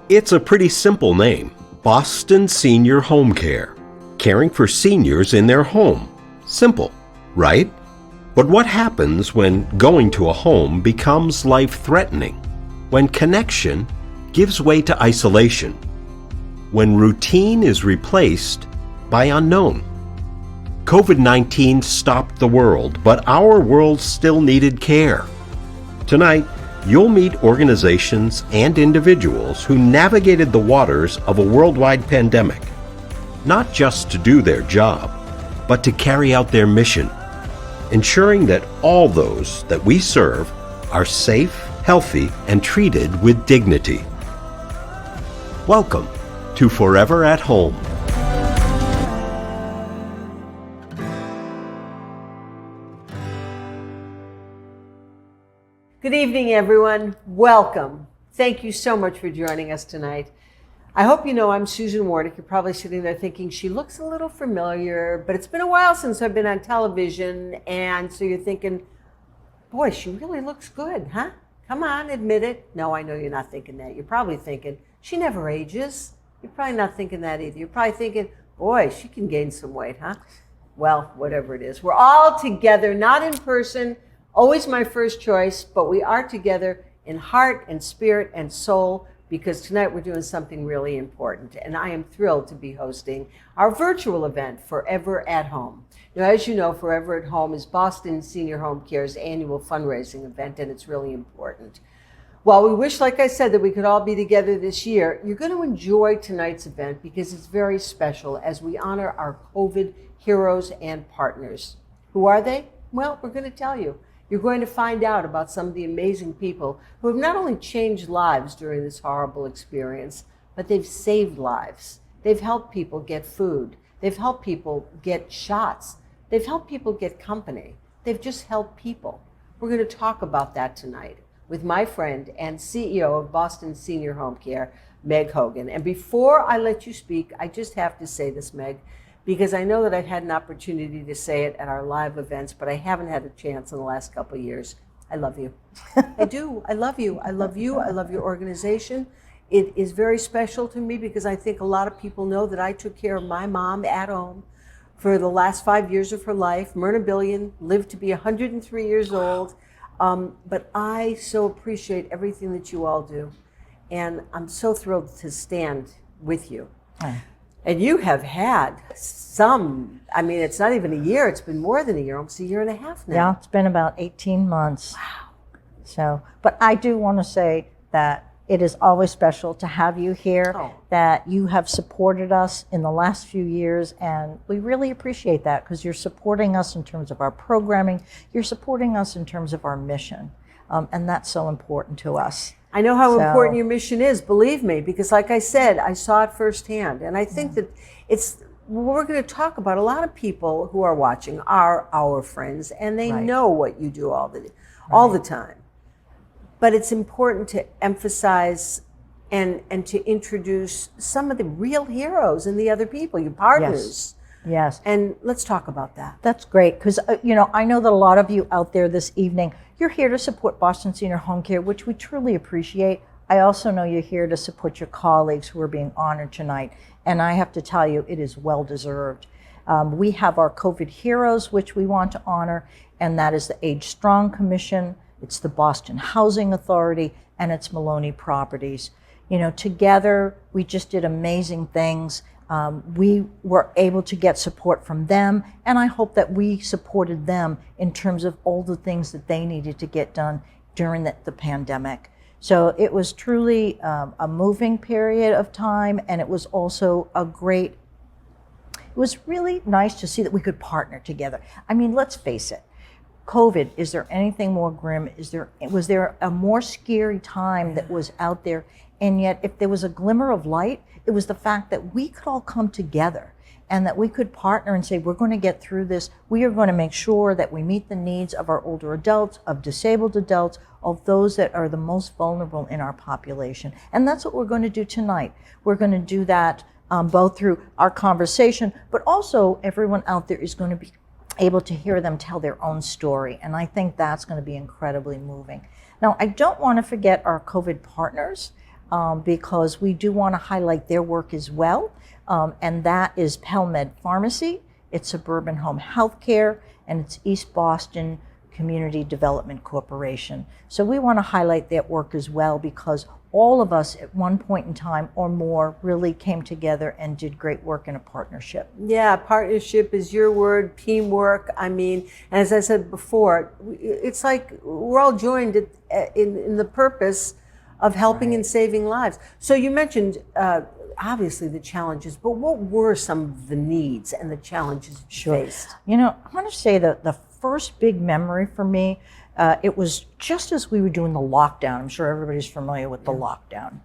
It's a pretty simple name, Boston Senior Home Care, caring for seniors in their home. Simple, right? But what happens when going to a home becomes life-threatening? When connection gives way to isolation? When routine is replaced by unknown? COVID-19 stopped the world, but our world still needed care. Tonight, you'll meet organizations and individuals who navigated the waters of a worldwide pandemic, not just to do their job, but to carry out their mission, ensuring that all those that we serve are safe, healthy, and treated with dignity. Welcome to Forever at Home. Good evening, everyone. Welcome. Thank you so much for joining us tonight. I hope you know I'm Susan Warnick. You're probably sitting there thinking she looks a little familiar, but it's been a while since I've been on television, and so you're thinking, boy, she really looks good, huh? Come on, admit it. No, I know you're not thinking that. You're probably thinking, she never ages. You're probably not thinking that either. You're probably thinking, boy, she can gain some weight, huh? Well, whatever it is. We're all together, not in person, always my first choice, but we are together in heart and spirit and soul, because tonight we're doing something really important, and I am thrilled to be hosting our virtual event, Forever at Home. Now, as you know, Forever at Home is Boston Senior Home Care's annual fundraising event, and it's really important. While we wish, like I said, that we could all be together this year, you're going to enjoy tonight's event because it's very special as we honor our COVID heroes and partners. Who are they? Well, we're going to tell you. You're going to find out about some of the amazing people who have not only changed lives during this horrible experience, but they've saved lives. They've helped people get food. They've helped people get shots. They've helped people get company. They've just helped people. We're going to talk about that tonight with my friend and CEO of Boston Senior Home Care, Meg Hogan. And before I let you speak, I just have to say this, Meg, because I know that I've had an opportunity to say it at our live events, but I haven't had a chance in the last couple of years. I love you. I do. I love you. I love you. I love your organization. It is very special to me because I think a lot of people know that I took care of my mom at home for the last 5 years of her life. Myrna Billion lived to be 103 years old. But I so appreciate everything that you all do. And I'm so thrilled to stand with you. And you have had some, I mean, it's not even a year, it's been more than a year, almost a year and a half now. Yeah, it's been about 18 months. Wow. So, but I do want to say that it is always special to have you here, that you have supported us in the last few years, and we really appreciate that because you're supporting us in terms of our programming, you're supporting us in terms of our mission, and that's so important to us. I know how important your mission is, believe me, because like I said, I saw it firsthand. And I think that it's what we're going to talk about. A lot of people who are watching are our friends, and they know what you do all the time. But it's important to emphasize and to introduce some of the real heroes and the other people, your partners. Yes. And let's talk about that. That's great, because I know that a lot of you out there this evening, you're here to support Boston Senior Home Care, which we truly appreciate. I also know you're here to support your colleagues who are being honored tonight, and I have to tell you, it is well deserved. We have our COVID heroes, which we want to honor, and that is the Age Strong Commission, it's the Boston Housing Authority, and it's Maloney Properties. Together, we just did amazing things. We were able to get support from them, and I hope that we supported them in terms of all the things that they needed to get done during the pandemic. So it was truly a moving period of time, and it was also it was really nice to see that we could partner together. I mean, let's face it, COVID, is there anything more grim? Was there a more scary time that was out there? And yet, if there was a glimmer of light, it was the fact that we could all come together and that we could partner and say, we're going to get through this. We are going to make sure that we meet the needs of our older adults, of disabled adults, of those that are the most vulnerable in our population. And that's what we're going to do tonight. We're going to do that both through our conversation, but also everyone out there is going to be able to hear them tell their own story. And I think that's going to be incredibly moving. Now, I don't want to forget our COVID partners. because we do want to highlight their work as well. And that is PelMed Pharmacy, it's Suburban Home Healthcare, and it's East Boston Community Development Corporation. So we want to highlight that work as well, because all of us at one point in time or more really came together and did great work in a partnership. Yeah, partnership is your word, teamwork. I mean, as I said before, it's like we're all joined in the purpose of helping and saving lives. So you mentioned obviously the challenges, but what were some of the needs and the challenges you faced? You know, I want to say that the first big memory for me, it was just as we were doing the lockdown. I'm sure everybody's familiar with the lockdown.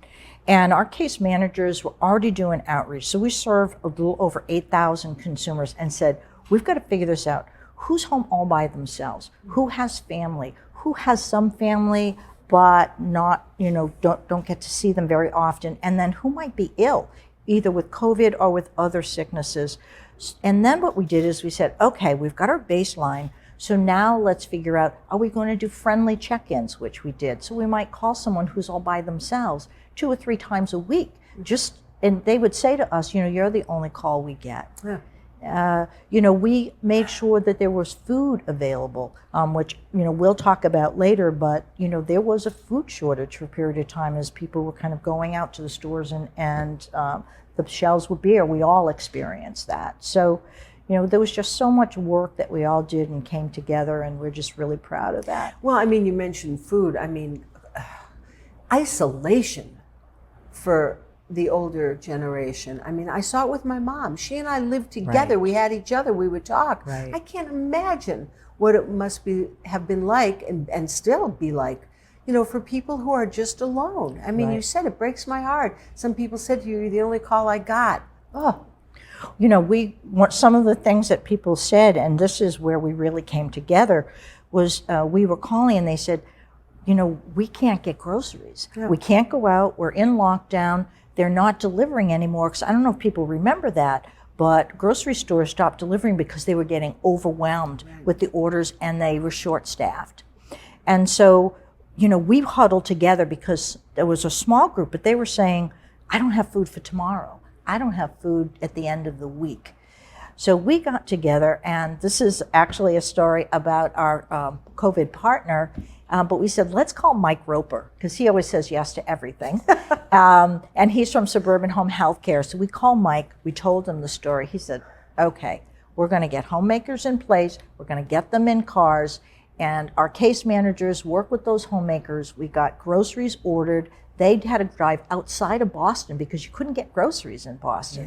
And our case managers were already doing outreach. So we served a little over 8,000 consumers and said, we've got to figure this out. Who's home all by themselves? Who has family? Who has some family but not, don't get to see them very often? And then who might be ill, either with COVID or with other sicknesses? And then what we did is we said, okay, we've got our baseline. So now let's figure out, are we going to do friendly check-ins, which we did. So we might call someone who's all by themselves 2 or 3 times a week. And they would say to us, you're the only call we get. Yeah. We made sure that there was food available, which, we'll talk about later, but, there was a food shortage for a period of time as people were kind of going out to the stores and the shelves were bare. We all experienced that. So, there was just so much work that we all did and came together, and we're just really proud of that. Well, I mean, you mentioned food. I mean, isolation for the older generation. I mean, I saw it with my mom. She and I lived together. Right. We had each other. We would talk. Right. I can't imagine what it must have been like and still be like, for people who are just alone. I mean, You said it breaks my heart. Some people said to you, you're the only call I got. Oh. Some of the things that people said, and this is where we really came together, was we were calling and they said, we can't get groceries. Yeah. We can't go out. We're in lockdown. They're not delivering anymore. Because I don't know if people remember that, but grocery stores stopped delivering because they were getting overwhelmed with the orders and they were short-staffed. And so, we huddled together because there was a small group, but they were saying, I don't have food for tomorrow. I don't have food at the end of the week. So we got together, and this is actually a story about our COVID partner, but we said, let's call Mike Roper, because he always says yes to everything. And he's from Suburban Home Healthcare. So we called Mike, we told him the story. He said, okay, we're gonna get homemakers in place, we're gonna get them in cars, and our case managers work with those homemakers. We got groceries ordered. They had to drive outside of Boston because you couldn't get groceries in Boston.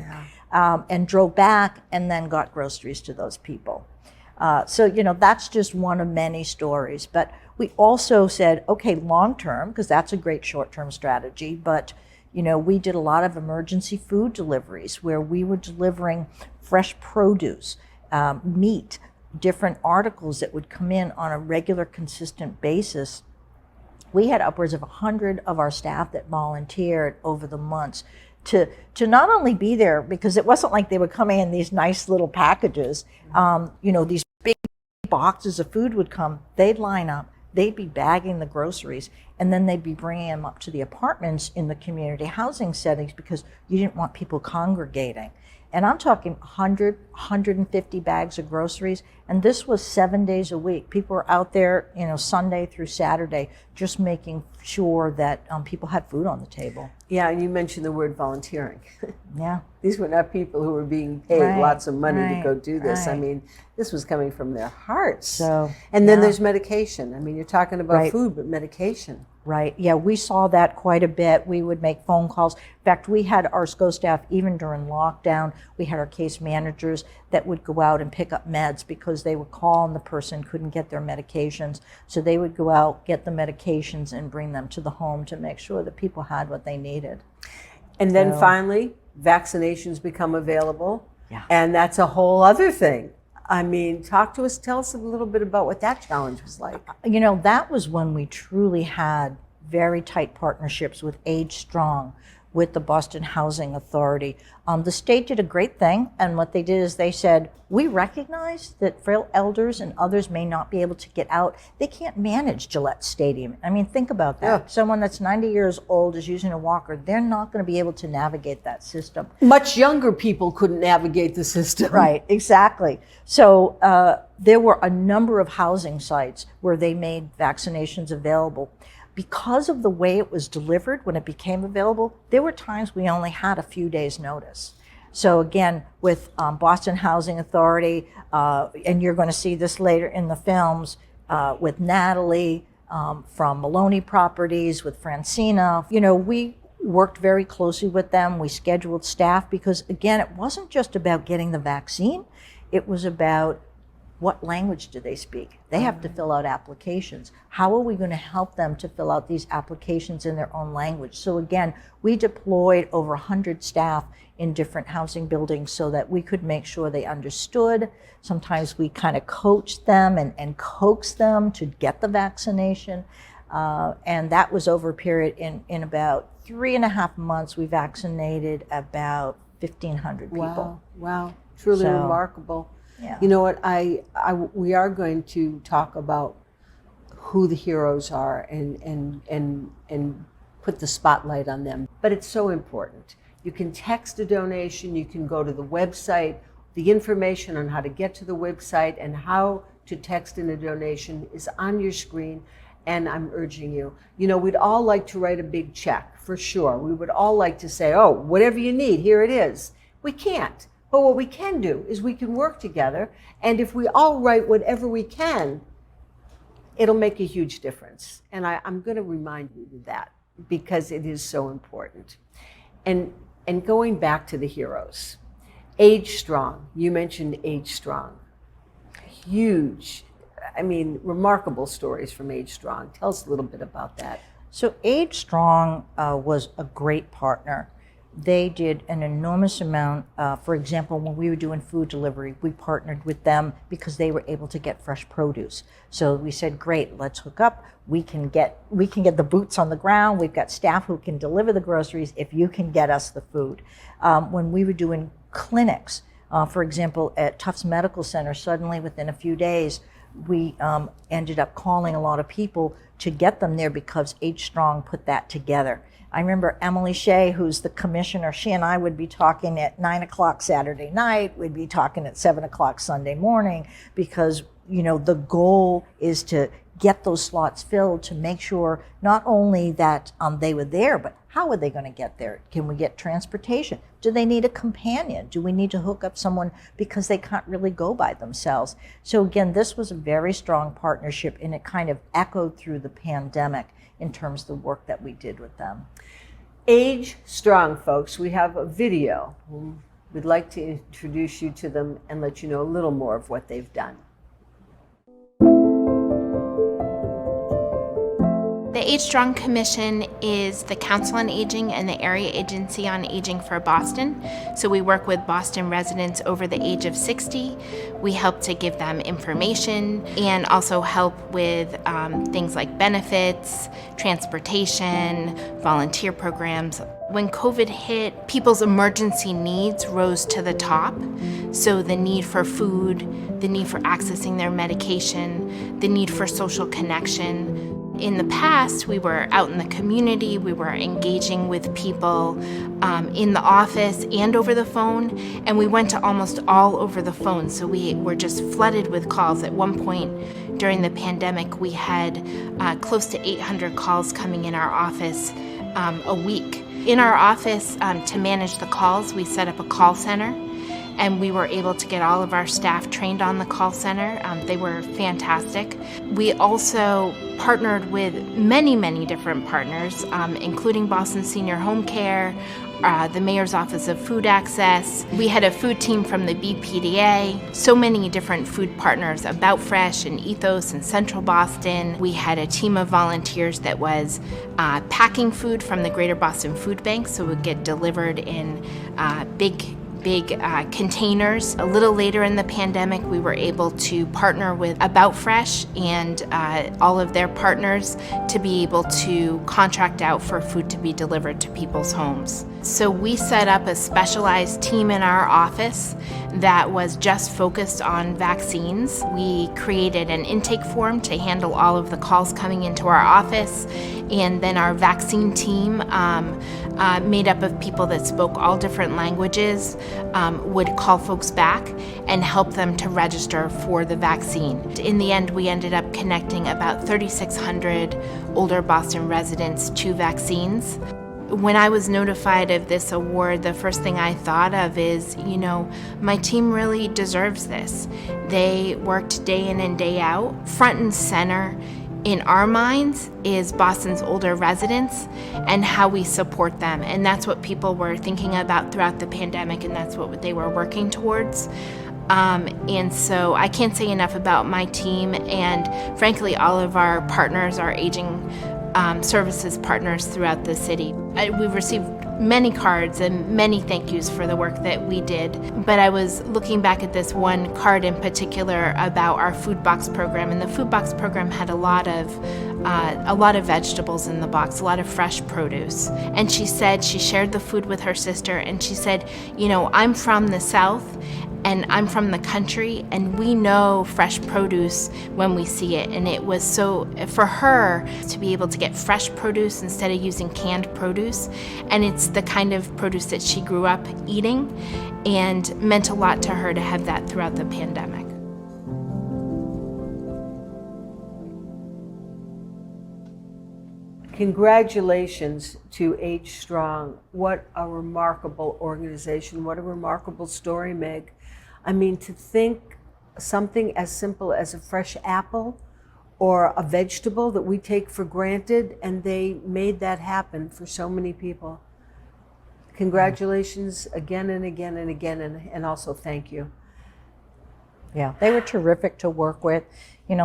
Yeah. And drove back and then got groceries to those people. So, that's just one of many stories. But we also said, okay, long term, because that's a great short-term strategy, but, we did a lot of emergency food deliveries where we were delivering fresh produce, meat, different articles that would come in on a regular, consistent basis. We had upwards of 100 of our staff that volunteered over the months to not only be there, because it wasn't like they were coming in these nice little packages, these big boxes of food would come, they'd line up, they'd be bagging the groceries, and then they'd be bringing them up to the apartments in the community housing settings because you didn't want people congregating. And I'm talking 100, 150 bags of groceries. And this was 7 days a week. People were out there, Sunday through Saturday, just making sure that people had food on the table. Yeah, and you mentioned the word volunteering. Yeah. These were not people who were being paid lots of money to go do this. I mean, this was coming from their hearts. So, and then there's medication. I mean, you're talking about food, but medication. Right. Yeah, we saw that quite a bit. We would make phone calls. In fact, we had our SCO staff, even during lockdown, we had our case managers that would go out and pick up meds because they would call and the person couldn't get their medications. So they would go out, get the medications, and bring them to the home to make sure that people had what they needed. And then finally, vaccinations become available. Yeah. And that's a whole other thing. I mean, tell us a little bit about what that challenge was like. That was when we truly had very tight partnerships with Age Strong, with the Boston Housing Authority. The state did a great thing, and what they did is they said, we recognize that frail elders and others may not be able to get out. They can't manage Gillette Stadium. I mean, think about that. Yeah. Someone that's 90 years old is using a walker. They're not going to be able to navigate that system. Much younger people couldn't navigate the system. Right, exactly. So there were a number of housing sites where they made vaccinations available. Because of the way it was delivered when it became available, there were times we only had a few days' notice. So again, with Boston Housing Authority, and you're going to see this later in the films, with Natalie from Maloney Properties, with Francina, we worked very closely with them. We scheduled staff because, again, it wasn't just about getting the vaccine. It was about what language do they speak? They have to fill out applications. How are we going to help them to fill out these applications in their own language? So again, we deployed over 100 staff in different housing buildings so that we could make sure they understood. Sometimes we kind of coached them and coaxed them to get the vaccination. And that was over a period in about 3.5 months, we vaccinated about 1,500 people. Wow, truly So, remarkable. yeah. You know what, we are going to talk about who the heroes are and put the spotlight on them. But it's so important. You can text a donation, you can go to the website. The information on how to get to the website and how to text in a donation is on your screen, and I'm urging you. We'd all like to write a big check, for sure. We would all like to say, oh, whatever you need, here it is. We can't. But what we can do is we can work together, and if we all write whatever we can, it'll make a huge difference. And I'm going to remind you of that because it is so important. And going back to the heroes, Age Strong. You mentioned Age Strong. Huge, remarkable stories from Age Strong. Tell us a little bit about that. So Age Strong was a great partner. They did an enormous amount. For example, when we were doing food delivery, we partnered with them because they were able to get fresh produce. So we said, great, let's hook up. We can get the boots on the ground. We've got staff who can deliver the groceries if you can get us the food. When we were doing clinics, for example, at Tufts Medical Center, suddenly within a few days, we ended up calling a lot of people to get them there because Age Strong put that together. I remember Emily Shea, who's the commissioner, she and I would be talking at 9 o'clock Saturday night, we'd be talking at 7 o'clock Sunday morning, because, the goal is to get those slots filled to make sure not only that they were there, but how are they going to get there? Can we get transportation? Do they need a companion? Do we need to hook up someone because they can't really go by themselves? So again, this was a very strong partnership, and it kind of echoed through the pandemic in terms of the work that we did with them. Age Strong, folks. We have a video. We'd like to introduce you to them and let you know a little more of what they've done. The Age Strong Commission is the Council on Aging and the Area Agency on Aging for Boston. So we work with Boston residents over the age of 60. We help to give them information and also help with things like benefits, transportation, volunteer programs. When COVID hit, people's emergency needs rose to the top. So the need for food, the need for accessing their medication, the need for social connection. In the past, we were out in the community, we were engaging with people in the office and over the phone, and we went to almost all over the phone, so we were just flooded with calls. At one point during the pandemic, we had close to 800 calls coming in our office a week. In our office, to manage the calls, we set up a call center, and we were able to get all of our staff trained on the call center. They were fantastic. We also partnered with many, many different partners, including Boston Senior Home Care, the Mayor's Office of Food Access. We had a food team from the BPDA, so many different food partners, About Fresh and Ethos and Central Boston. We had a team of volunteers that was packing food from the Greater Boston Food Bank, so it would get delivered in big big containers. A little later in the pandemic, we were able to partner with About Fresh and all of their partners to be able to contract out for food to be delivered to people's homes. So we set up a specialized team in our office that was just focused on vaccines. We created an intake form to handle all of the calls coming into our office, and then our vaccine team, made up of people that spoke all different languages, would call folks back and help them to register for the vaccine. In the end, we ended up connecting about 3,600 older Boston residents to vaccines. When I was notified of this award, the first thing I thought of is, my team really deserves this. They worked day in and day out. Front and center in our minds is Boston's older residents and how we support them. And that's what people were thinking about throughout the pandemic, and that's what they were working towards. And so I can't say enough about my team and, frankly, all of our partners, our aging services partners throughout the city. We've received many cards and many thank yous for the work that we did, but I was looking back at this one card in particular about our food box program, and the food box program had a lot of vegetables in the box, a lot of fresh produce. And she said she shared the food with her sister, and she said, I'm from the South and I'm from the country, and we know fresh produce when we see it. And it was so, for her to be able to get fresh produce instead of using canned produce, and it's the kind of produce that she grew up eating, and meant a lot to her to have that throughout the pandemic. Congratulations to Age Strong. What a remarkable organization. What a remarkable story, Meg. I mean, to think something as simple as a fresh apple or a vegetable that we take for granted, and they made that happen for so many people. Congratulations again and again and again, and also thank you. Yeah, they were terrific to work with.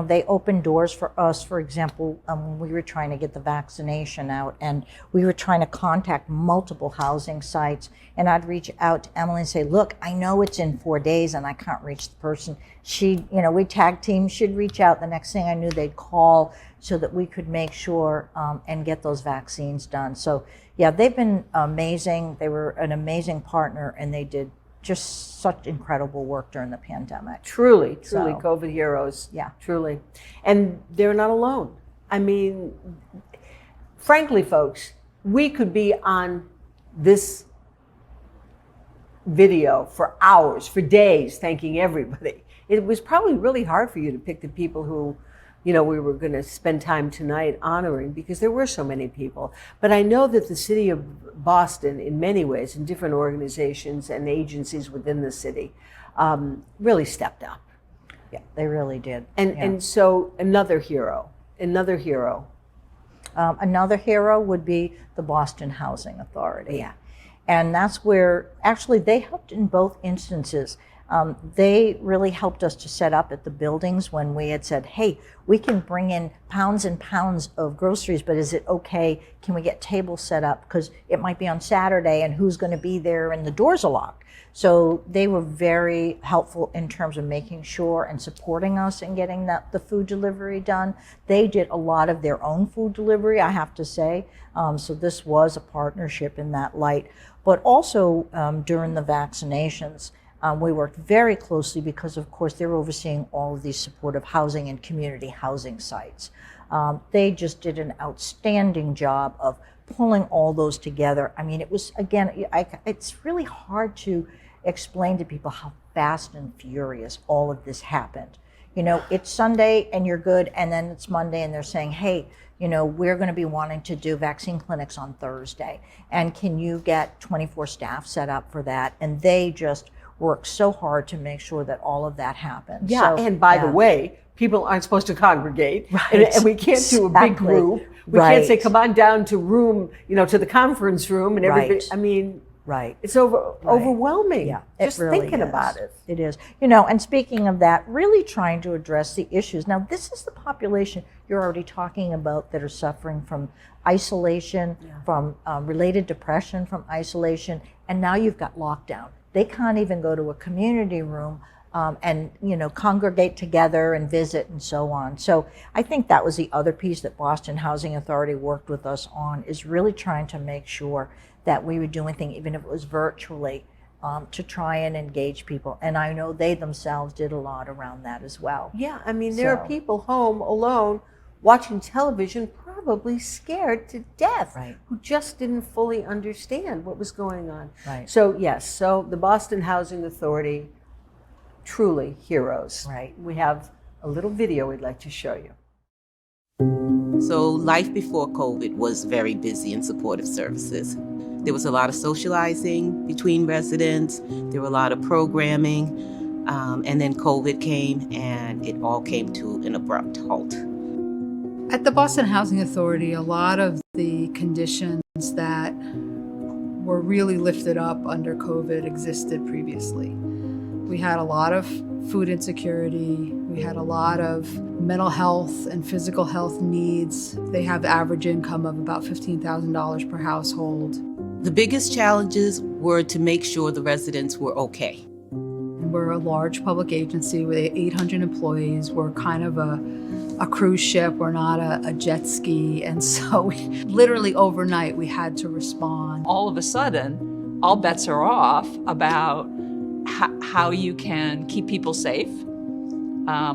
They opened doors for us, for example, when we were trying to get the vaccination out, and we were trying to contact multiple housing sites, and I'd reach out to Emily and say, look, I know it's in 4 days and I can't reach the person. We tag team, she'd reach out. The next thing I knew, they'd call so that we could make sure and get those vaccines done. So yeah, they've been amazing. They were an amazing partner, and they did just such incredible work during the pandemic. Truly, So, COVID heroes. yeah. Truly. And they're not alone. I mean, frankly, folks, we could be on this video for hours, for days, thanking everybody. It was probably really hard for you to pick the people who, we were going to spend time tonight honoring, because there were so many people. But I know that the city of Boston, in many ways, in different organizations and agencies within the city, really stepped up. Yeah, they really did. And so another hero. Another hero would be the Boston Housing Authority. Yeah. And that's where, actually, they helped in both instances. They really helped us to set up at the buildings when we had said, hey, we can bring in pounds and pounds of groceries, but is it okay? Can we get tables set up? Because it might be on Saturday, and who's going to be there, and the doors are locked. So they were very helpful in terms of making sure and supporting us in getting the food delivery done. They did a lot of their own food delivery, I have to say. So this was a partnership in that light. But also during the vaccinations, we worked very closely because, of course, they're overseeing all of these supportive housing and community housing sites. They just did an outstanding job of pulling all those together. I mean, it was, again, it's really hard to explain to people how fast and furious all of this happened. It's Sunday and you're good, and then it's Monday and they're saying, hey, we're going to be wanting to do vaccine clinics on Thursday, and can you get 24 staff set up for that? And they just work so hard to make sure that all of that happens. Yeah, So, and by the way, people aren't supposed to congregate, Right. and we can't do a big Exactly. group. We Right. can't say, come on down to room, to the conference room, and everybody. Right. I mean, Right. it's overwhelming. Yeah, it just really thinking is. about it. It is. And speaking of that, really trying to address the issues. Now, this is the population you're already talking about that are suffering from isolation, from related depression from isolation, and now you've got lockdown. They can't even go to a community room and congregate together and visit and so on. So I think that was the other piece that Boston Housing Authority worked with us on, is really trying to make sure that we were doing things, even if it was virtually, to try and engage people. And I know they themselves did a lot around that as well. Yeah, I mean, there are people home alone watching television, probably scared to death, Right. who just didn't fully understand what was going on. Right. So yes, so the Boston Housing Authority, truly heroes. Right. We have a little video we'd like to show you. So life before COVID was very busy in supportive services. There was a lot of socializing between residents. There were a lot of programming. And then COVID came and it all came to an abrupt halt. At the Boston Housing Authority, a lot of the conditions that were really lifted up under COVID existed previously. We had a lot of food insecurity. We had a lot of mental health and physical health needs. They have average income of about $15,000 per household. The biggest challenges were to make sure the residents were okay. We're a large public agency with 800 employees. We're kind of a cruise ship. We're not a jet ski. And so literally overnight, we had to respond. All of a sudden, all bets are off about how you can keep people safe.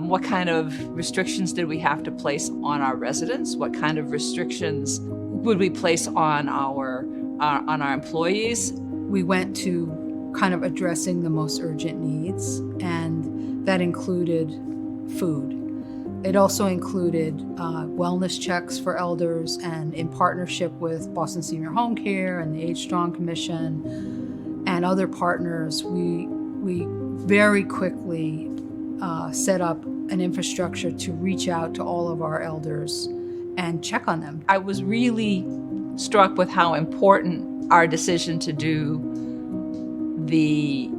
What kind of restrictions did we have to place on our residents? What kind of restrictions would we place on our employees? We went to kind of addressing the most urgent needs, and that included food. It also included wellness checks for elders, and in partnership with Boston Senior Home Care and the Age Strong Commission and other partners, we very quickly set up an infrastructure to reach out to all of our elders and check on them. I was really struck with how important our decision to do the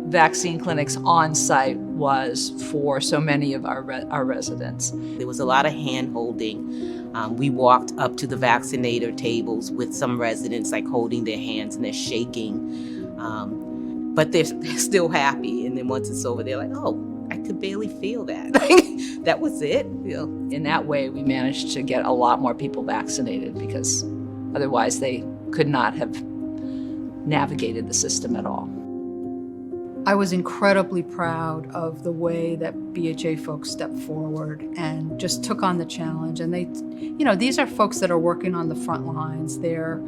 vaccine clinics on site was for so many of our residents. There was a lot of hand-holding. We walked up to the vaccinator tables with some residents, like holding their hands, and they're shaking. But they're still happy. And then once it's over, they're like, oh, I could barely feel that. That was it. In that way, we managed to get a lot more people vaccinated, because otherwise they could not have navigated the system at all. I was incredibly proud of the way that BHA folks stepped forward and just took on the challenge. And they, these are folks that are working on the front lines. They're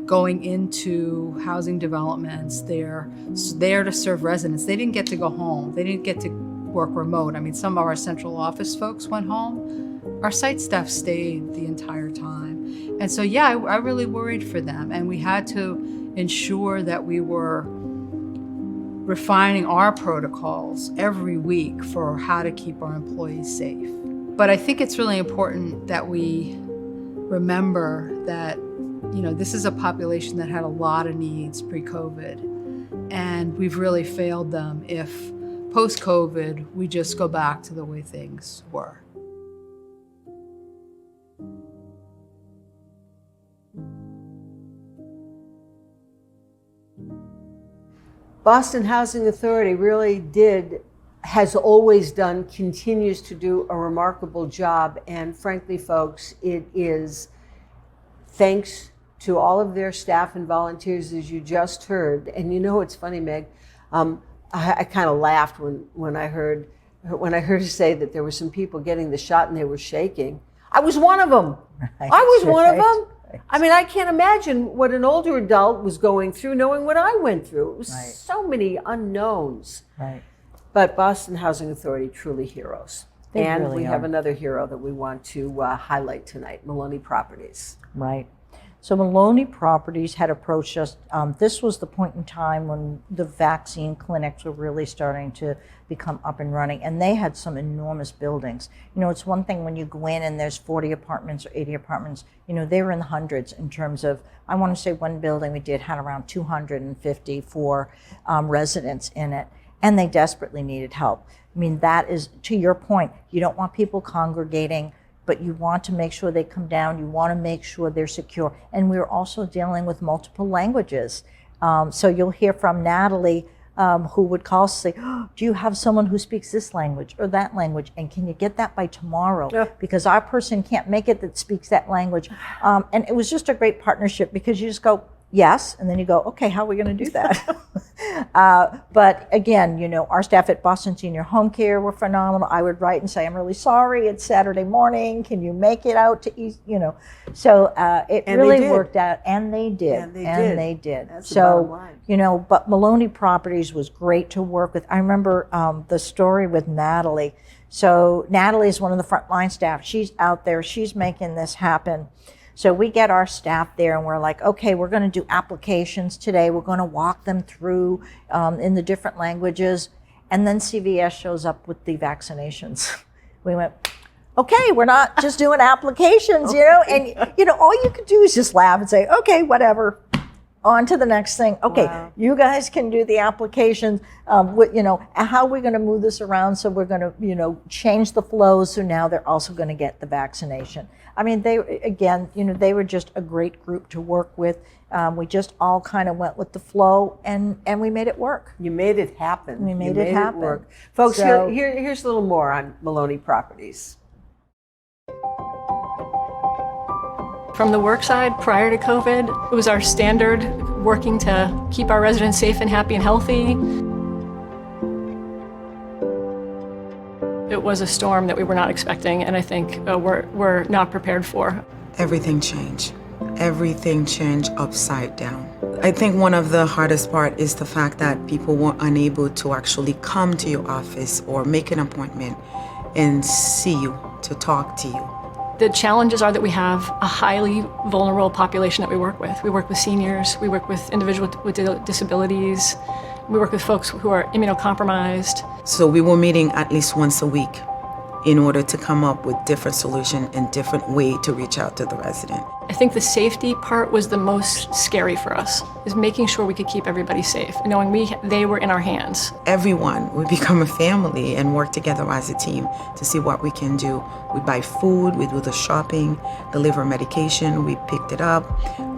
going into housing developments. They're there to serve residents. They didn't get to go home. They didn't get to work remote. I mean, some of our central office folks went home. Our site staff stayed the entire time. And so, yeah, I really worried for them. And we had to ensure that we were refining our protocols every week for how to keep our employees safe. But I think it's really important that we remember that, this is a population that had a lot of needs pre-COVID, and we've really failed them if post-COVID we just go back to the way things were. Boston Housing Authority really has always done, continues to do a remarkable job. And frankly, folks, it is thanks to all of their staff and volunteers, as you just heard. And it's funny, Meg, I kind of laughed when I heard her say that there were some people getting the shot and they were shaking. I was one of them. Right. I was one of Right. them. I mean, I can't imagine what an older adult was going through, knowing what I went through. It was Right. so many unknowns. Right. But Boston Housing Authority, truly heroes. They and really we have are. another hero that we want to highlight tonight, Maloney Properties. Right. So Maloney Properties had approached us. This was the point in time when the vaccine clinics were really starting to become up and running, and they had some enormous buildings. It's one thing when you go in and there's 40 apartments or 80 apartments. They were in the hundreds in terms of, I want to say one building we did had around 254 residents in it, and they desperately needed help. I mean, that is, to your point, you don't want people congregating, but you want to make sure they come down. You want to make sure they're secure. And we're also dealing with multiple languages. So you'll hear from Natalie, who would call say, oh, do you have someone who speaks this language or that language? And can you get that by tomorrow? Yeah. Because our person can't make it that speaks that language. And it was just a great partnership because you just go, yes, and then you go, okay, how are we going to do that? But again, you know, our staff at Boston Senior Home Care were phenomenal. I would write and say, I'm really sorry, it's Saturday morning. Can you make it out to East, you know? So it And really they did. worked out, and they did. And they did. That's the bottom So, line. you know, but Maloney Properties was great to work with. I remember the story with Natalie. So Natalie is one of the frontline staff. She's out there. She's making this happen. So we get our staff there and we're like, okay, we're going to do applications today. We're going to walk them through in the different languages. And then CVS shows up with the vaccinations. We went, okay, we're not just doing applications, you know, and, you know, all you could do is just laugh and say, okay, whatever. On to the next thing. Okay, Wow. you guys can do the applications. You know, how are we going to move this around? So we're going to, you know, change the flows. So now they're also going to get the vaccination. I mean, they, again, you know, they were just a great group to work with. We just all kind of went with the flow, and we made it work. You made it happen. We made You it happen. work. Folks, So- here's a little more on Maloney Properties. From the work side, prior to COVID, it was our standard working to keep our residents safe and happy and healthy. It was a storm that we were not expecting, and I think we're not prepared for. Everything changed. Everything changed upside down. I think one of the hardest part is the fact that people were unable to actually come to your office or make an appointment and see you, to talk to you. The challenges are that we have a highly vulnerable population that we work with. We work with seniors, we work with individuals with disabilities, we work with folks who are immunocompromised. So we were meeting at least once a week in order to come up with different solutions and different way to reach out to the resident. I think the safety part was the most scary for us, is making sure we could keep everybody safe, and knowing they were in our hands. Everyone would become a family and work together as a team to see what we can do. We buy food, we do the shopping, deliver medication, we picked it up.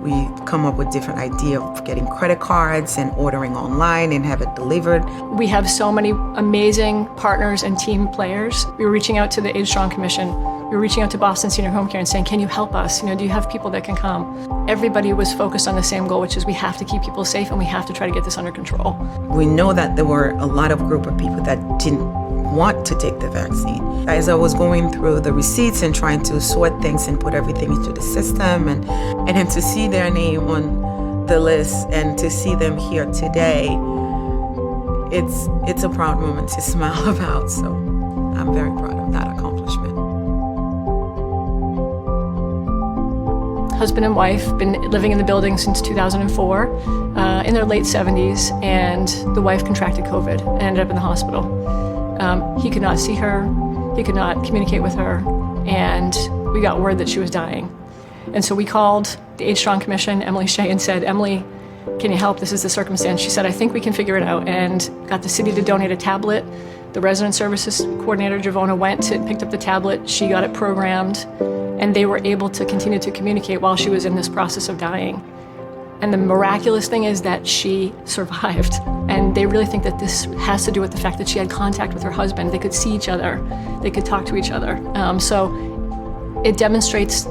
We come up with different ideas of getting credit cards and ordering online and have it delivered. We have so many amazing partners and team players. We were reaching out to the Age Strong Commission. We were reaching out to Boston Senior Home Care and saying, can you help us? You know, do you have people that can come? Everybody was focused on the same goal, which is we have to keep people safe and we have to try to get this under control. We know that there were a lot of group of people that didn't want to take the vaccine. As I was going through the receipts and trying to sort things and put everything into the system, and then to see their name on the list and to see them here today, it's a proud moment to smile about. So I'm very proud of that accomplishment. Husband and wife, been living in the building since 2004, in their late 70s, and the wife contracted COVID and ended up in the hospital. He could not see her, he could not communicate with her, and we got word that she was dying. And so we called the Age Strong Commission, Emily Shea, and said, Emily, can you help? This is the circumstance. She said, I think we can figure it out, and got the city to donate a tablet. The resident services coordinator, Javona, went and picked up the tablet. She got it programmed, and they were able to continue to communicate while she was in this process of dying. And the miraculous thing is that she survived. And they really think that this has to do with the fact that she had contact with her husband. They could see each other. They could talk to each other. So it demonstrates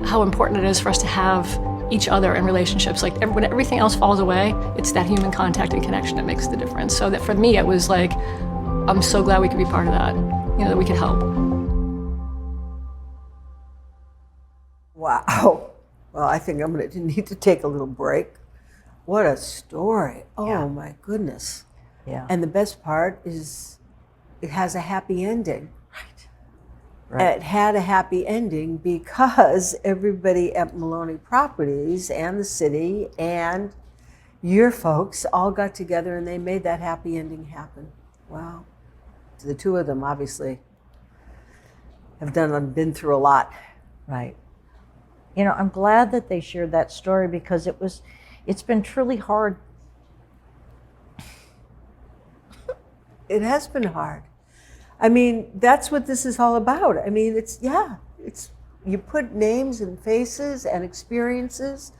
how important it is for us to have each other in relationships. Like when everything else falls away, it's that human contact and connection that makes the difference. So that for me, it was like, I'm so glad we could be part of that, you know, that we could help. Wow. Well, I think I'm going to need to take a little break. What a story. Oh, Yeah. my goodness. Yeah. And the best part is it has a happy ending. Right. It had a happy ending because everybody at Maloney Properties and the city and your folks all got together and they made that happy ending happen. Wow. The two of them obviously have been through a lot. Right. You know, I'm glad that they shared that story because it's been truly hard. It has been hard. I mean, that's what this is all about. I mean, it's you put names and faces and experiences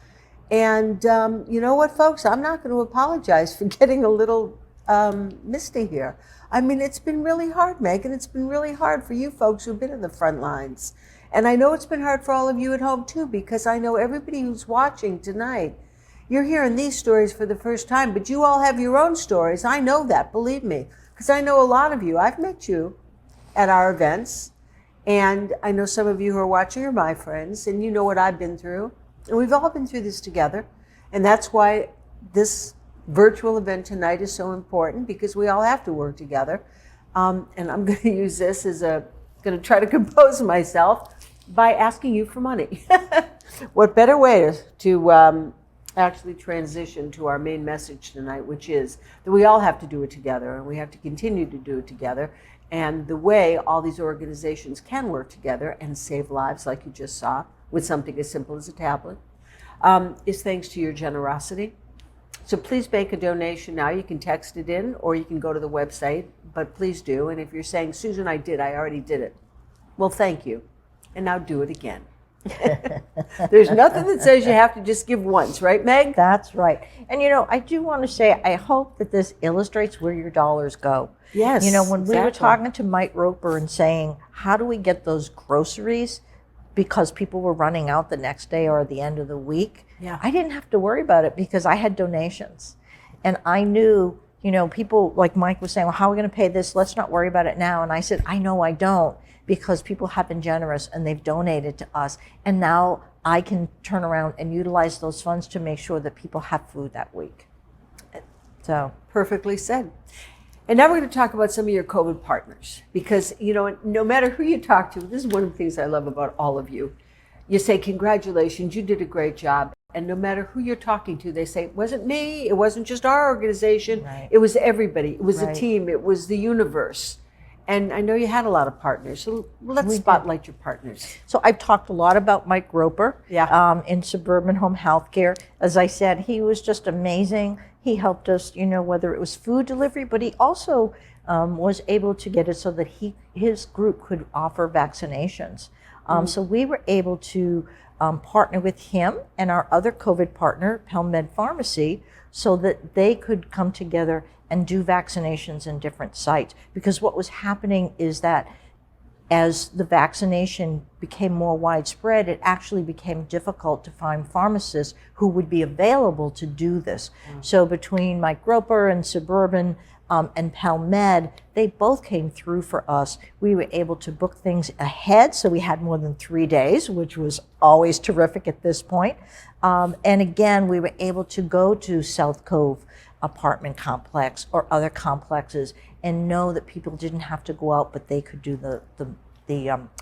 And you know what, folks? I'm not going to apologize for getting a little misty here. I mean, it's been really hard, Megan. It's been really hard for you folks who've been in the front lines. And I know it's been hard for all of you at home, too, because I know everybody who's watching tonight, you're hearing these stories for the first time, but you all have your own stories. I know that, believe me, because I know a lot of you. I've met you at our events, and I know some of you who are watching are my friends, and you know what I've been through. And we've all been through this together, and that's why this virtual event tonight is so important, because we all have to work together. And I'm going to use this as going to try to compose myself by asking you for money. What better way to actually transition to our main message tonight, which is that we all have to do it together, and we have to continue to do it together. And the way all these organizations can work together and save lives, like you just saw, with something as simple as a tablet, is thanks to your generosity. So please make a donation now. You can text it in, or you can go to the website, but please do. And if you're saying, Susan, I already did it. Well, thank you. And now do it again. There's nothing that says you have to just give once, right, Meg? That's right. And I do want to say, I hope that this illustrates where your dollars go. Yes. When we were talking to Mike Roper and saying, how do we get those groceries? Because people were running out the next day or the end of the week. Yeah. I didn't have to worry about it because I had donations. And I knew, people like Mike was saying, well, how are we going to pay this? Let's not worry about it now. And I said, I know I don't, because people have been generous and they've donated to us. And now I can turn around and utilize those funds to make sure that people have food that week. So perfectly said. And now we're going to talk about some of your COVID partners, because, no matter who you talk to, this is one of the things I love about all of you. You say, congratulations, you did a great job. And no matter who you're talking to, they say, it wasn't me, it wasn't just our organization, Right. It was everybody, it was Right. a team, it was the universe. And I know you had a lot of partners, so let's spotlight your partners. So I've talked a lot about Mike Roper Yeah. in Suburban Home Healthcare. As I said, he was just amazing. He helped us, whether it was food delivery, but he also was able to get it so that his group could offer vaccinations. So we were able to partner with him and our other COVID partner, PelMed Pharmacy, so that they could come together and do vaccinations in different sites. Because what was happening is that as the vaccination became more widespread, it actually became difficult to find pharmacists who would be available to do this. So between Mike Roper and Suburban and PelMed, they both came through for us. We were able to book things ahead, so we had more than 3 days, which was always terrific at this point. And again, we were able to go to South Cove apartment complex or other complexes and know that people didn't have to go out, but they could do the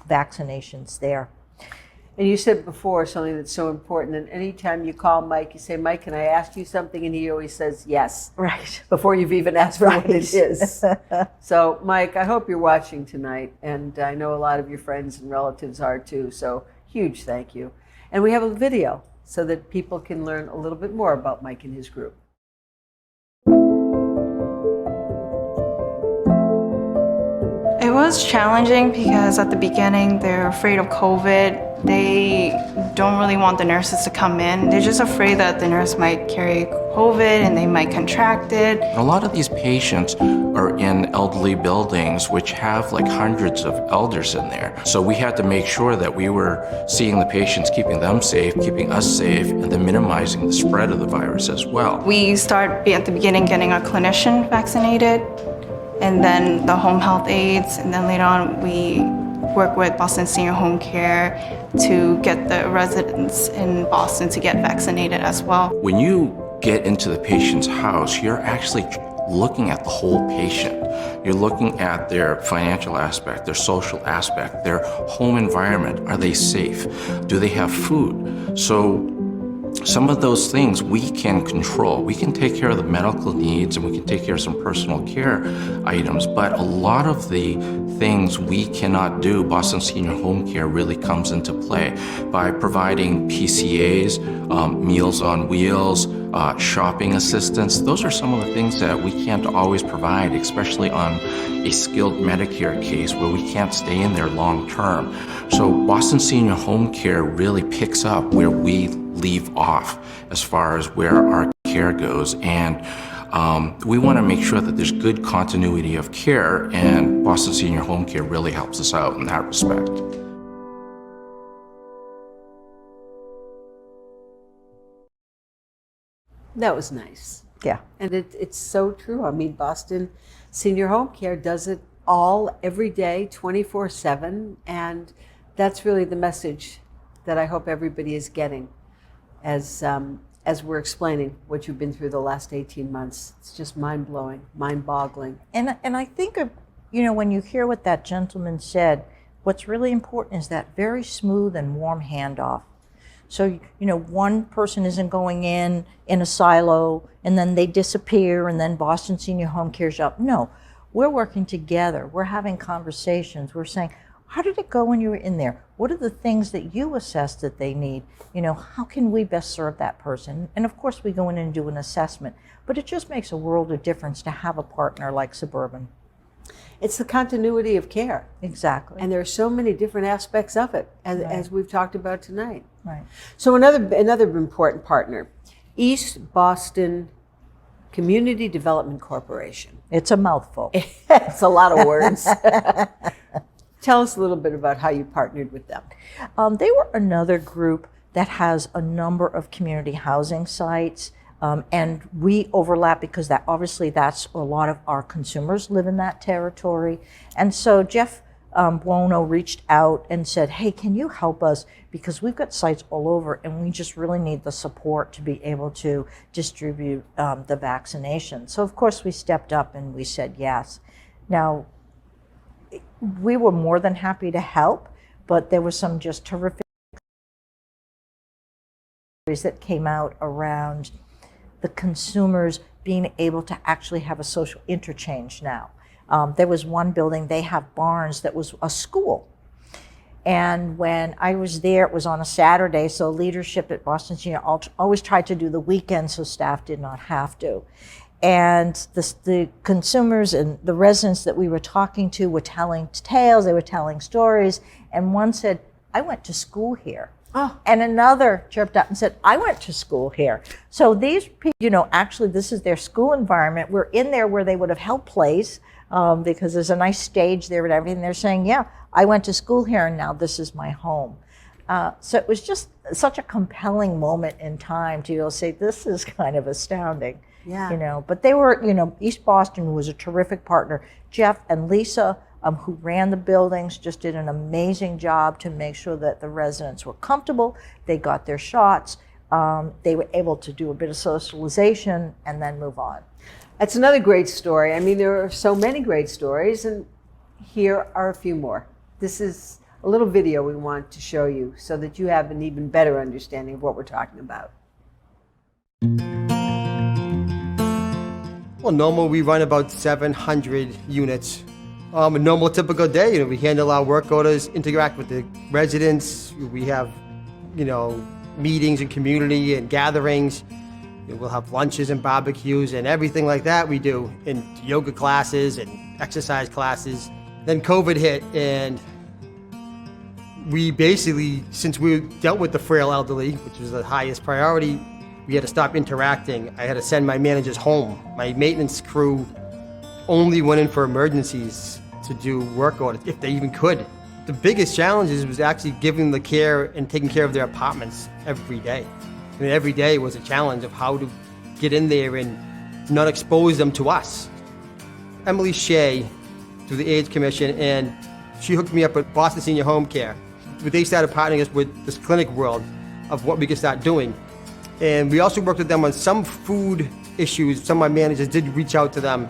vaccinations there. And you said before something that's so important, and anytime you call Mike, you say, Mike, can I ask you something? And he always says yes. Right. Before you've even asked for what Right. it is. So, Mike, I hope you're watching tonight, and I know a lot of your friends and relatives are too, so huge thank you. And we have a video so that people can learn a little bit more about Mike and his group. It was challenging because at the beginning they're afraid of COVID. They don't really want the nurses to come in. They're just afraid that the nurse might carry COVID and they might contract it. A lot of these patients are in elderly buildings which have like hundreds of elders in there. So we had to make sure that we were seeing the patients, keeping them safe, keeping us safe, and then minimizing the spread of the virus as well. We start at the beginning getting our clinician vaccinated, and then the home health aides, and then later on we work with Boston Senior Home Care to get the residents in Boston to get vaccinated as well. When you get into the patient's house, you're actually looking at the whole patient. You're looking at their financial aspect, their social aspect, their home environment. Are they safe? Do they have food? So some of those things we can control. We can take care of the medical needs and we can take care of some personal care items, but a lot of the things we cannot do, Boston Senior Home Care really comes into play by providing PCAs, Meals on Wheels, shopping assistance. Those are some of the things that we can't always provide, especially on a skilled Medicare case where we can't stay in there long term. So Boston Senior Home Care really picks up where we leave off as far as where our care goes. And we want to make sure that there's good continuity of care, and Boston Senior Home Care really helps us out in that respect. That was nice. Yeah. And it's so true. I mean, Boston Senior Home Care does it all every day, 24/7. And that's really the message that I hope everybody is getting as we're explaining what you've been through the last 18 months. It's just mind-blowing, mind-boggling. And I think, when you hear what that gentleman said, what's really important is that very smooth and warm handoff. So, one person isn't going in a silo and then they disappear and then Boston Senior Home Care's up. No, we're working together. We're having conversations. We're saying, how did it go when you were in there? What are the things that you assess that they need? How can we best serve that person? And of course, we go in and do an assessment. But it just makes a world of difference to have a partner like Suburban. It's the continuity of care. Exactly. And there are so many different aspects of it, as we've talked about tonight. Right. So another important partner, East Boston Community Development Corporation. It's a mouthful. It's a lot of words. Tell us a little bit about how you partnered with them. They were another group that has a number of community housing sites, and we overlap because that's a lot of our consumers live in that territory. And so Jeff Buono reached out and said, hey, can you help us? Because we've got sites all over and we just really need the support to be able to distribute the vaccination. So of course we stepped up and we said yes. Now, we were more than happy to help, but there was some just terrific stories that came out around the consumers being able to actually have a social interchange now. There was one building, they have barns that was a school. And when I was there, it was on a Saturday, so leadership at Boston Senior always tried to do the weekend so staff did not have to. And the consumers and the residents that we were talking to were telling tales, they were telling stories, and one said, I went to school here. Oh. And another chirped up and said, I went to school here. So these people, actually this is their school environment. We're in there where they would have held plays because there's a nice stage there and everything. They're saying, yeah, I went to school here and now this is my home. So it was just such a compelling moment in time to be able to say, this is kind of astounding. Yeah. But they were, East Boston was a terrific partner. Jeff and Lisa, who ran the buildings, just did an amazing job to make sure that the residents were comfortable. They got their shots. They were able to do a bit of socialization and then move on. That's another great story. I mean, there are so many great stories, and here are a few more. This is a little video we want to show you so that you have an even better understanding of what we're talking about. Well, normal, we run about 700 units. A normal, typical day, we handle our work orders, interact with the residents. We have, meetings and community and gatherings. We'll have lunches and barbecues and everything like that we do, and yoga classes and exercise classes. Then COVID hit, and we basically, since we dealt with the frail elderly, which was the highest priority, we had to stop interacting. I had to send my managers home. My maintenance crew only went in for emergencies to do work orders, if they even could. The biggest challenges was actually giving the care and taking care of their apartments every day. I mean, every day was a challenge of how to get in there and not expose them to us. Emily Shea, through the AIDS Commission, and she hooked me up with Boston Senior Home Care. They started partnering us with this clinic world of what we could start doing. And we also worked with them on some food issues. Some of my managers did reach out to them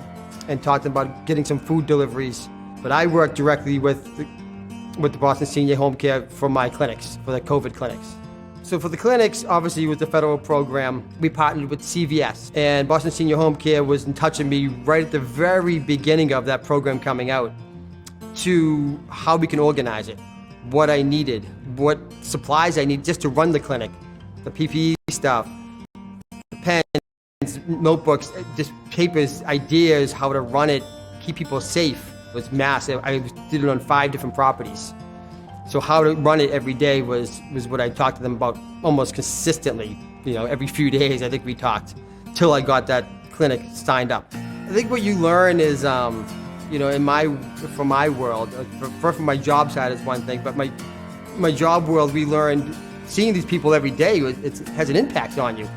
and talked about getting some food deliveries. But I worked directly with the Boston Senior Home Care for my clinics, for the COVID clinics. So for the clinics, obviously with the federal program, we partnered with CVS. And Boston Senior Home Care was in touch with me right at the very beginning of that program coming out to how we can organize it, what I needed, what supplies I need just to run the clinic, the PPE stuff, the pens, notebooks, just papers, ideas, how to run it, keep people safe was massive. I did it on 5 different properties. So how to run it every day was what I talked to them about almost consistently. Every few days I think we talked till I got that clinic signed up. I think what you learn is, from my world, from my job side is one thing, but my job world, we learned seeing these people every day, it has an impact on you.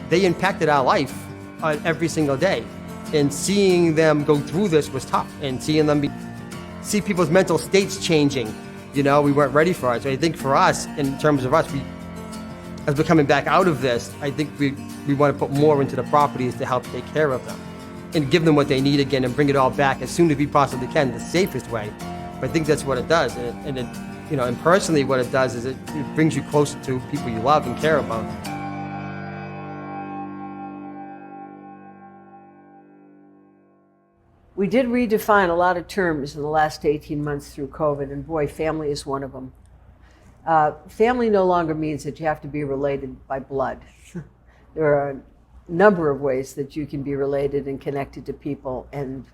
They impacted our life every single day. And seeing them go through this was tough. And seeing them see people's mental states changing, we weren't ready for it. So I think for us, in terms of us, as we're coming back out of this, I think we want to put more into the properties to help take care of them and give them what they need again and bring it all back as soon as we possibly can, the safest way. But I think that's what it does. And personally what it does is it brings you closer to people you love and care about. We did redefine a lot of terms in the last 18 months through COVID, and boy, family is one of them. Family no longer means that you have to be related by blood. There are a number of ways that you can be related and connected to people, and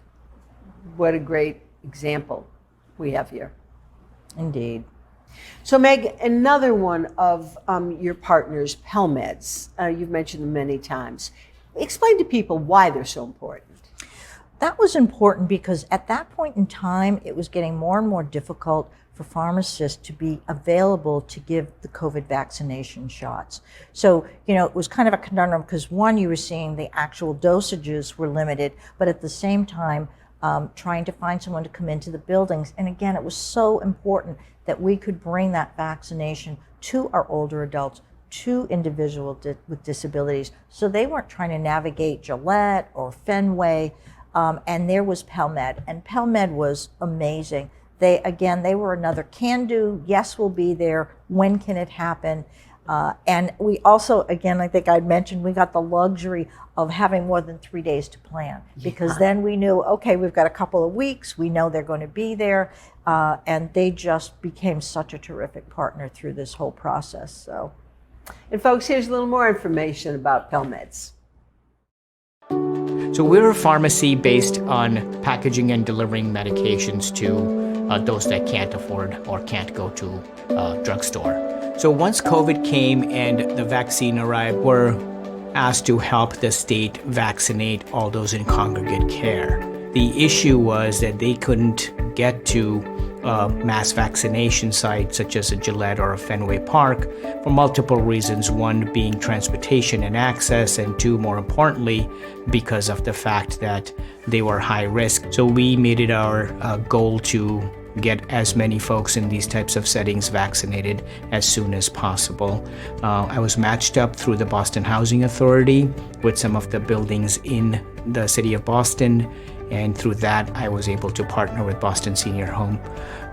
what a great example we have here. Indeed. So Meg, another one of your partners, PelMeds, you've mentioned them many times. Explain to people why they're so important. That was important because at that point in time, it was getting more and more difficult for pharmacists to be available to give the COVID vaccination shots. So, it was kind of a conundrum because one, you were seeing the actual dosages were limited, but at the same time, trying to find someone to come into the buildings. And again, it was so important that we could bring that vaccination to our older adults, to individuals with disabilities. So they weren't trying to navigate Gillette or Fenway. And there was PelMed, and PelMed was amazing. They were another can do, yes, we'll be there, when can it happen? And we also, again, I think I'd mentioned, we got the luxury of having more than 3 days to plan, because then we knew, okay, we've got a couple of weeks, we know they're going to be there, and they just became such a terrific partner through this whole process. So, and folks, here's a little more information about PelMeds. So we're a pharmacy based on packaging and delivering medications to those that can't afford or can't go to a drugstore. So once COVID came and the vaccine arrived, we're asked to help the state vaccinate all those in congregate care. The issue was that they couldn't get to mass vaccination sites such as a Gillette or a Fenway Park for multiple reasons. One being transportation and access, and two, more importantly, because of the fact that they were high risk. So we made it our goal to get as many folks in these types of settings vaccinated as soon as possible. I was matched up through the Boston Housing Authority with some of the buildings in the city of Boston, and through that I was able to partner with Boston Senior Home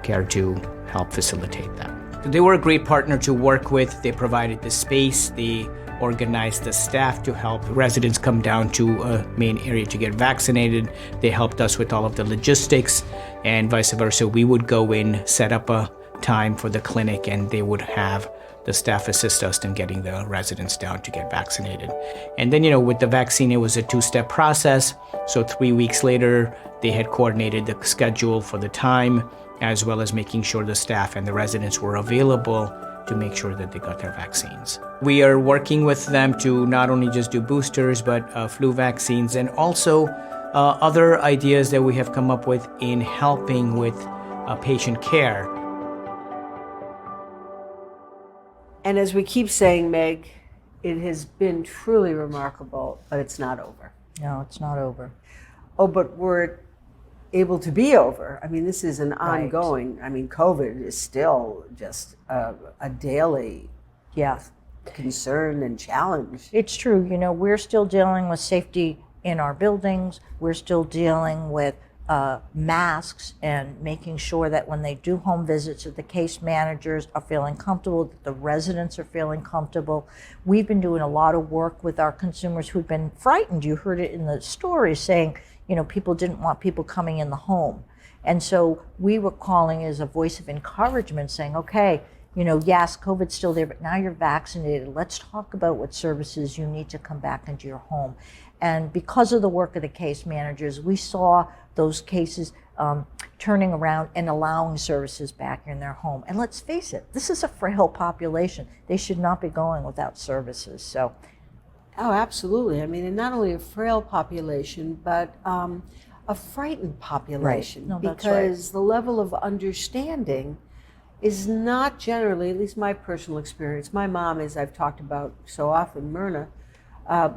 Care to help facilitate that. So they were a great partner to work with. They provided the space, they organized the staff to help residents come down to a main area to get vaccinated. They helped us with all of the logistics, and vice versa. We would go in, set up a time for the clinic, and they would have the staff assist us in getting the residents down to get vaccinated. And then, with the vaccine, it was a two-step process. So 3 weeks later, they had coordinated the schedule for the time, as well as making sure the staff and the residents were available to make sure that they got their vaccines. We are working with them to not only just do boosters, but flu vaccines, and also other ideas that we have come up with in helping with patient care. And as we keep saying, Meg, it has been truly remarkable, but it's not over. No, it's not over. Oh, but we're able to be over. I mean, this is an ongoing, COVID is still just a daily concern and challenge. It's true. We're still dealing with safety in our buildings. We're still dealing with masks and making sure that when they do home visits, that the case managers are feeling comfortable, that the residents are feeling comfortable. We've been doing a lot of work with our consumers who've been frightened. You heard it in the story saying, people didn't want people coming in the home. And so we were calling as a voice of encouragement saying, okay, yes, COVID's still there, but now you're vaccinated. Let's talk about what services you need to come back into your home. And because of the work of the case managers, we saw those cases turning around and allowing services back in their home. And let's face it, this is a frail population. They should not be going without services. So, oh, absolutely. I mean, and not only a frail population, but a frightened population, Right. No, that's because the level of understanding is not generally, at least my personal experience. My mom, as I've talked about so often, Myrna,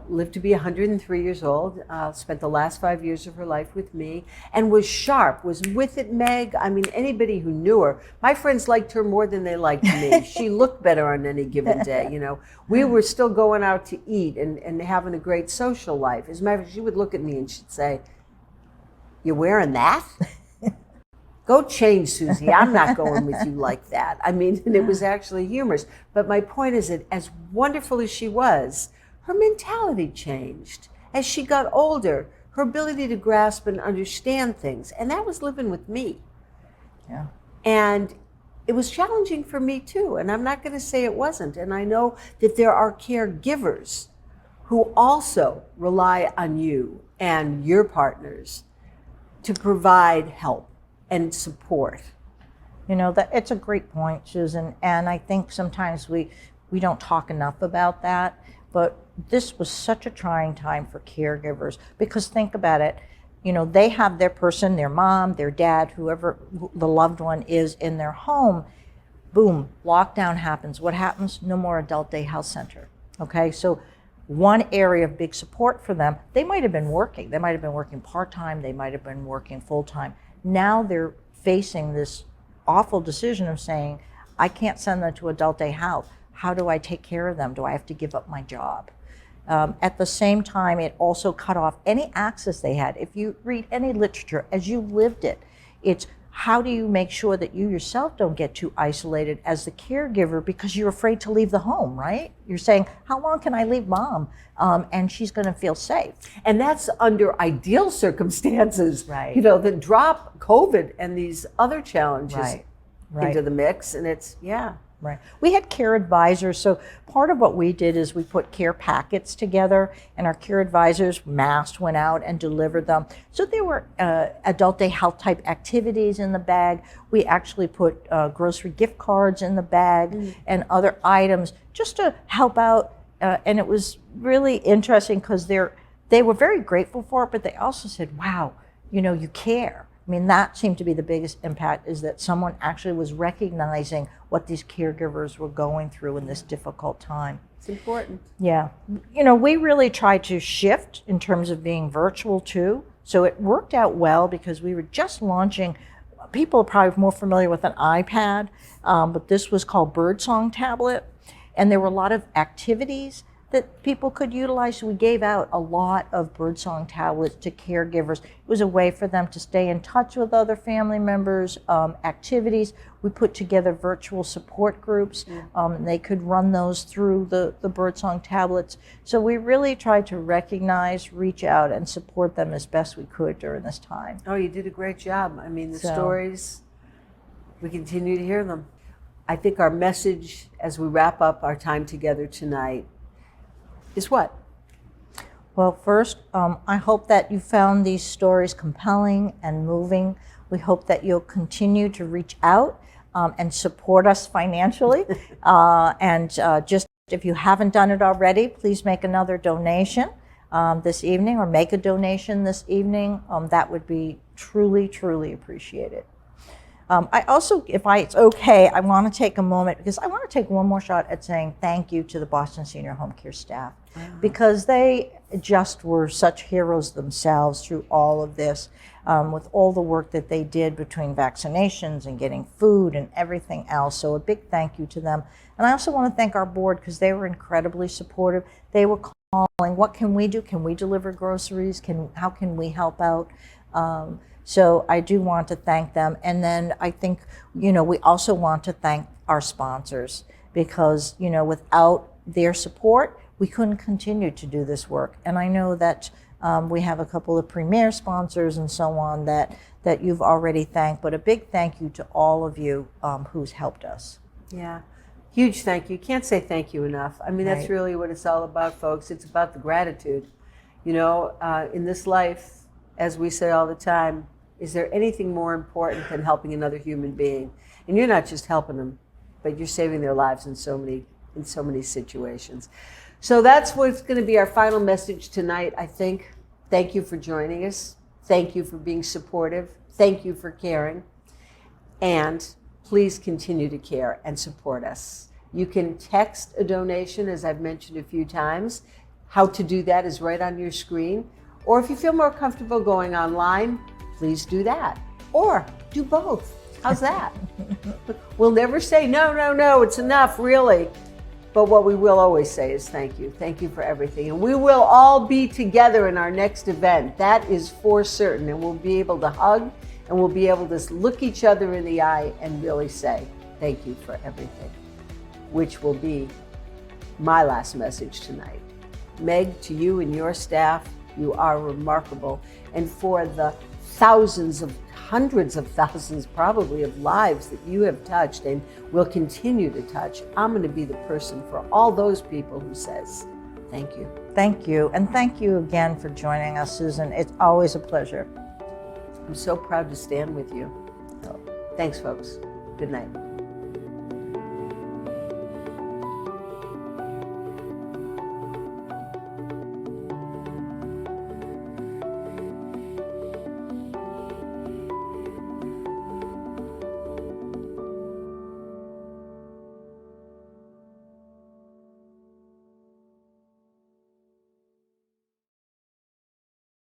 lived to be 103 years old, spent the last 5 years of her life with me, and was sharp, was with it, Meg. I mean, anybody who knew her, my friends liked her more than they liked me. She looked better on any given day, you know. We were still going out to eat and having a great social life. As a matter of fact, she would look at me and she'd say, "You're wearing that? Go change, Susie. I'm not going with you like that." I mean, and it was actually humorous. But my point is that as wonderful as she was, her mentality changed. As she got older, her ability to grasp and understand things, and that was living with me. Yeah. And it was challenging for me too, and I'm not going to say it wasn't. And I know that there are caregivers who also rely on you and your partners to provide help and support. You know, that it's a great point, Susan, and I think sometimes we don't talk enough about that, but this was such a trying time for caregivers, because think about it, you know, they have their person, their mom, their dad, whoever the loved one is in their home. Boom, lockdown happens. What happens? No more adult day health center. Okay, so one area of big support for them, they might have been working. They might have been working part-time, they might have been working full-time. Now they're facing this awful decision of saying, I can't send them to adult day health. How do I take care of them? Do I have to give up my job? At the same time, it also cut off any access they had. If you read any literature, as you lived it, it's how do you make sure that you yourself don't get too isolated as the caregiver because you're afraid to leave the home, right? You're saying, how long can I leave mom? And she's going to feel safe. And that's under ideal circumstances, Right. you know, that drop COVID and these other challenges Right. into the mix. And it's, yeah. Right. We had care advisors. So part of what we did is we put care packets together, and our care advisors massed went out and delivered them. So there were adult day health type activities in the bag. We actually put grocery gift cards in the bag and other items just to help out. And it was really interesting because they were very grateful for it, but they also said, wow, you know, you care. I mean, that seemed to be the biggest impact, is that someone actually was recognizing what these caregivers were going through in this difficult time. It's important. Yeah. You know, we really tried to shift in terms of being virtual too. So it worked out well because we were just launching, people are probably more familiar with an iPad, but this was called Birdsong Tablet. And there were a lot of activities that people could utilize. So we gave out a lot of Birdsong tablets to caregivers. It was a way for them to stay in touch with other family members, activities. We put together virtual support groups. They could run those through the Birdsong tablets. So we really tried to recognize, reach out, and support them as best we could during this time. Oh, you did a great job. I mean, the stories, we continue to hear them. I think our message as we wrap up our time together tonight is what? Well, first, I hope that you found these stories compelling and moving. We hope that you'll continue to reach out and support us financially. Just if you haven't done it already, please make another donation this evening, or make a donation this evening. That would be truly, truly appreciated. I also, if it's okay, I want to take a moment, because I want to take one more shot at saying thank you to the Boston Senior Home Care staff, because they just were such heroes themselves through all of this, with all the work that they did between vaccinations and getting food and everything else. So a big thank you to them. And I also want to thank our board, because they were incredibly supportive. They were calling, what can we do? Can we deliver groceries? How can we help out? So I do want to thank them. And then I think, you know, we also want to thank our sponsors, because, you know, without their support, we couldn't continue to do this work. And I know that we have a couple of premier sponsors and so on that you've already thanked, but a big thank you to all of you who's helped us. Yeah, huge thank you. Can't say thank you enough. I mean, that's really what it's all about, folks. It's about the gratitude. You know, in this life, as we say all the time, is there anything more important than helping another human being? And you're not just helping them, but you're saving their lives in so many situations. So that's what's going to be our final message tonight, I think. Thank you for joining us. Thank you for being supportive. Thank you for caring. And please continue to care and support us. You can text a donation, as I've mentioned a few times. How to do that is right on your screen. Or if you feel more comfortable going online, please do that. Or do both. How's that? We'll never say, no, it's enough, really. But what we will always say is thank you. Thank you for everything. And we will all be together in our next event. That is for certain. And we'll be able to hug and we'll be able to look each other in the eye and really say thank you for everything, which will be my last message tonight. Meg, to you and your staff, you are remarkable. And for the hundreds of thousands probably of lives that you have touched and will continue to touch, I'm going to be the person for all those people who says, thank you. Thank you. And thank you again for joining us, Susan. It's always a pleasure. I'm so proud to stand with you. So, thanks, folks. Good night.